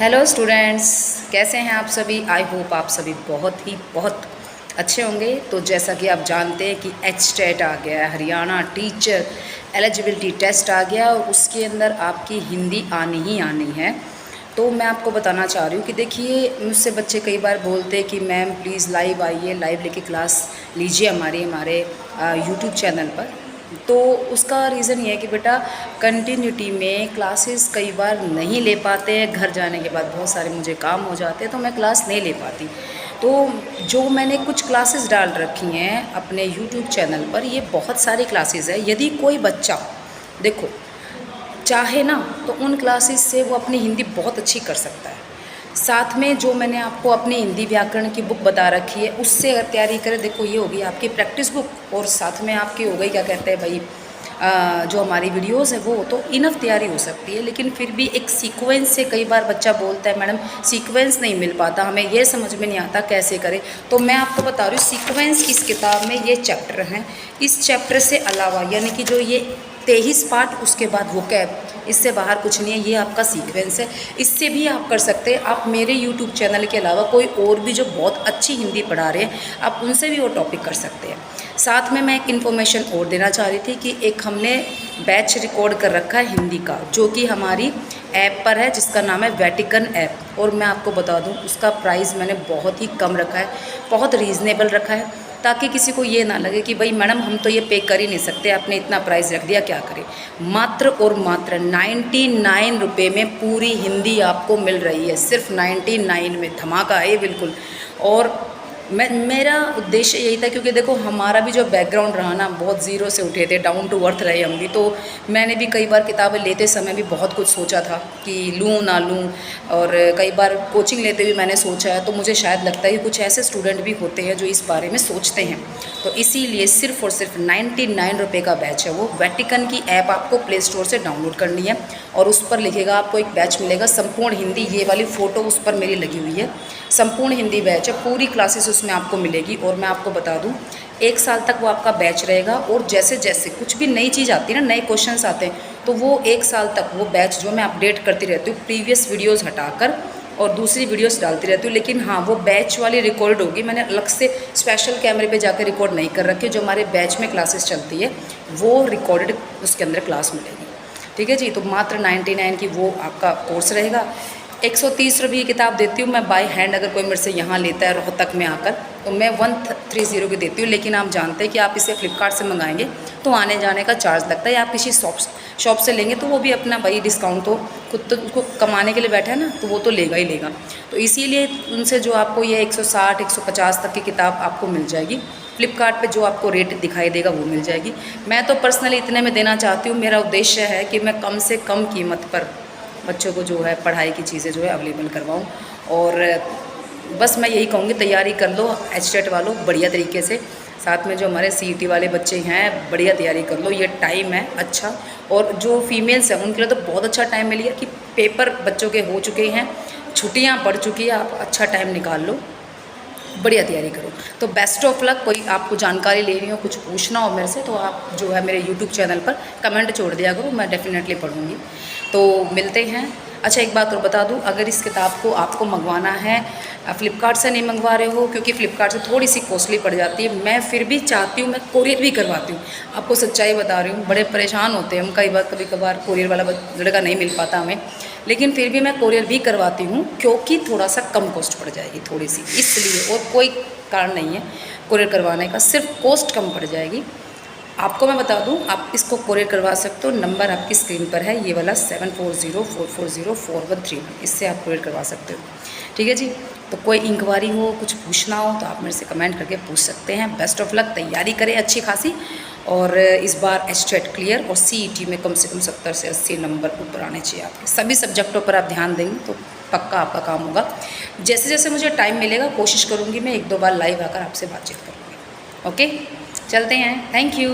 Hello students, कैसे हैं आप सभी। आई होप आप सभी बहुत अच्छे होंगे। तो जैसा कि आप जानते हैं कि एचटेट आ गया है, हरियाणा टीचर एलिजिबिलिटी टेस्ट आ गया और उसके अंदर आपकी हिंदी आनी ही आनी है। तो मैं आपको बताना चाह रही हूँ कि देखिए, मुझसे बच्चे कई बार बोलते हैं कि मैम प्लीज़ लाइव आइए, लाइव लेके क्लास लीजिए हमारे यूट्यूब चैनल पर। तो उसका रीज़न ये है कि बेटा कंटिन्यूटी में क्लासेस कई बार नहीं ले पाते हैं, घर जाने के बाद बहुत सारे मुझे काम हो जाते हैं तो मैं क्लास नहीं ले पाती। तो जो मैंने कुछ क्लासेस डाल रखी हैं अपने यूट्यूब चैनल पर, ये बहुत सारी क्लासेस है। यदि कोई बच्चा देखो चाहे ना तो उन क्लासेस से वो अपनी हिंदी बहुत अच्छी कर सकता है। साथ में जो मैंने आपको अपनी हिंदी व्याकरण की बुक बता रखी है उससे अगर तैयारी करें, देखो ये होगी आपकी प्रैक्टिस बुक और साथ में आपकी हो गई क्या कहते हैं भाई, जो हमारी वीडियोस है वो तो इनफ तैयारी हो सकती है। लेकिन फिर भी एक सीक्वेंस से कई बार बच्चा बोलता है मैडम सीक्वेंस नहीं मिल पाता, हमें ये समझ में नहीं आता कैसे करें। तो मैं आपको बता रही हूँ सीक्वेंस इस किताब में ये चैप्टर हैं। इस चैप्टर से अलावा यानी कि जो ये 23 पार्ट, उसके बाद वो कैब, इससे बाहर कुछ नहीं है। ये आपका सीक्वेंस है, इससे भी आप कर सकते हैं। आप मेरे यूट्यूब चैनल के अलावा कोई और भी जो बहुत अच्छी हिंदी पढ़ा रहे हैं आप उनसे भी वो टॉपिक कर सकते हैं। साथ में मैं एक इन्फॉर्मेशन और देना चाह रही थी कि एक हमने बैच रिकॉर्ड कर रखा है हिंदी का, जो कि हमारी ऐप पर है जिसका नाम है वेटिकन ऐप। और मैं आपको बता दूं उसका प्राइस मैंने बहुत ही कम रखा है, बहुत रीज़नेबल रखा है, ताकि किसी को ये ना लगे कि भाई मैडम हम तो ये पे कर ही नहीं सकते, आपने इतना प्राइस रख दिया क्या करें। मात्र और मात्र 99 रुपये में पूरी हिंदी आपको मिल रही है, सिर्फ 99 में। धमाका है ये बिल्कुल। और मेरा उद्देश्य यही था क्योंकि देखो हमारा भी जो बैकग्राउंड रहा ना, बहुत ज़ीरो से उठे थे, डाउन टू अर्थ रहे हम भी। तो मैंने भी कई बार किताबें लेते समय भी बहुत कुछ सोचा था कि लूँ ना लूँ, और कई बार कोचिंग लेते हुए मैंने सोचा है। तो मुझे शायद लगता है कि कुछ ऐसे स्टूडेंट भी होते हैं जो इस बारे में सोचते हैं। तो इसीलिए सिर्फ और सिर्फ 99 रुपये का बैच है वो। वेटिकन की ऐप आपको प्ले स्टोर से डाउनलोड करनी है और उस पर लिखेगा आपको एक बैच मिलेगा संपूर्ण हिंदी, ये वाली फ़ोटो उस पर मेरी लगी हुई है। संपूर्ण हिंदी बैच है, पूरी क्लासेस उसमें आपको मिलेगी। और मैं आपको बता दूं 1 साल तक वो आपका बैच रहेगा। और जैसे जैसे कुछ भी नई चीज़ आती है ना, नए क्वेश्चंस आते हैं, तो वो 1 साल तक वो बैच जो मैं अपडेट करती रहती हूँ, प्रीवियस वीडियोज़ हटाकर और दूसरी वीडियोस डालती रहती हूँ। लेकिन हाँ, वो बैच वाली रिकॉर्ड होगी, मैंने अलग से स्पेशल कैमरे पे जाकर रिकॉर्ड नहीं कर रखी। जो हमारे बैच में क्लासेस चलती है वो रिकॉर्डेड उसके अंदर क्लास मिलेगी। ठीक है जी। तो मात्र 99 की वो आपका कोर्स रहेगा। 130 रुपये की किताब देती हूँ मैं बाय हैंड। अगर कोई मेरे से यहाँ लेता है रोहतक में आकर तो मैं 130 की देती हूँ। लेकिन आप जानते हैं कि आप इसे फ्लिपकार्ट से मंगाएंगे तो आने जाने का चार्ज लगता है, या आप किसी शॉप से लेंगे तो वो भी अपना भाई डिस्काउंट, तो खुद तो उसको कमाने के लिए बैठा है ना, तो वो तो लेगा ही लेगा। तो इसीलिए उनसे जो आपको ये 160 150 तक की किताब आपको मिल जाएगी। फ्लिपकार्ट पे जो आपको रेट दिखाई देगा वो मिल जाएगी। मैं तो पर्सनली इतने में देना चाहती हूँ। मेरा उद्देश्य है कि मैं कम से कम कीमत पर बच्चों को जो है पढ़ाई की चीज़ें जो है अवेलेबल करवाऊँ। और बस मैं यही कहूँगी, तैयारी कर लो एचटेट वालों बढ़िया तरीके से। साथ में जो हमारे सीईटी वाले बच्चे हैं बढ़िया तैयारी कर लो, ये टाइम है अच्छा। और जो फीमेल्स हैं उनके लिए तो बहुत अच्छा टाइम मिल गया कि पेपर बच्चों के हो चुके हैं, छुट्टियाँ पड़ चुकी है, आप अच्छा टाइम निकाल लो, बढ़िया तैयारी करो। तो बेस्ट ऑफ लक। कोई आपको जानकारी लेनी हो, कुछ पूछना हो मेरे से, तो आप जो है मेरे यूट्यूब चैनल पर कमेंट छोड़ दिया करो, मैं डेफिनेटली पढ़ूँगी। तो मिलते हैं। अच्छा एक बात और बता दूं, अगर इस किताब को आपको मंगवाना है, फ़्लिपकार्ट से नहीं मंगवा रहे हो क्योंकि फ़्लिपकार्ट से थोड़ी सी कॉस्टली पड़ जाती है, मैं फिर भी चाहती हूँ मैं कोरियर भी करवाती हूँ। आपको सच्चाई बता रही हूँ, बड़े परेशान होते हैं हम कभी कभार कोरियर वाला लड़का नहीं मिल पाता हमें, लेकिन फिर भी मैं कोरियर भी करवाती हूँ क्योंकि थोड़ा सा कम कॉस्ट पड़ जाएगी थोड़ी सी, इसलिए। और कोई कारण नहीं है कोरियर करवाने का, सिर्फ कॉस्ट कम पड़ जाएगी। आपको मैं बता दूं, आप इसको कोरियर करवा सकते हो। नंबर आपकी स्क्रीन पर है ये वाला 7404404131, इससे आप कोरियर करवा सकते हो। ठीक है जी। तो कोई इंक्वायरी हो, कुछ पूछना हो तो आप मेरे से कमेंट करके पूछ सकते हैं। बेस्ट ऑफ लक, तैयारी करें अच्छी खासी। और इस बार एचटेट क्लियर और सीईटी में कम से कम 70 से 80 नंबर ऊपर आने चाहिए आपके। सभी सब्जेक्टों पर आप ध्यान देंगे तो पक्का आपका काम होगा। जैसे जैसे मुझे टाइम मिलेगा कोशिश करूँगी मैं 1-2 बार लाइव आकर आपसे बातचीत करूँगी। ओके, चलते हैं। Thank you.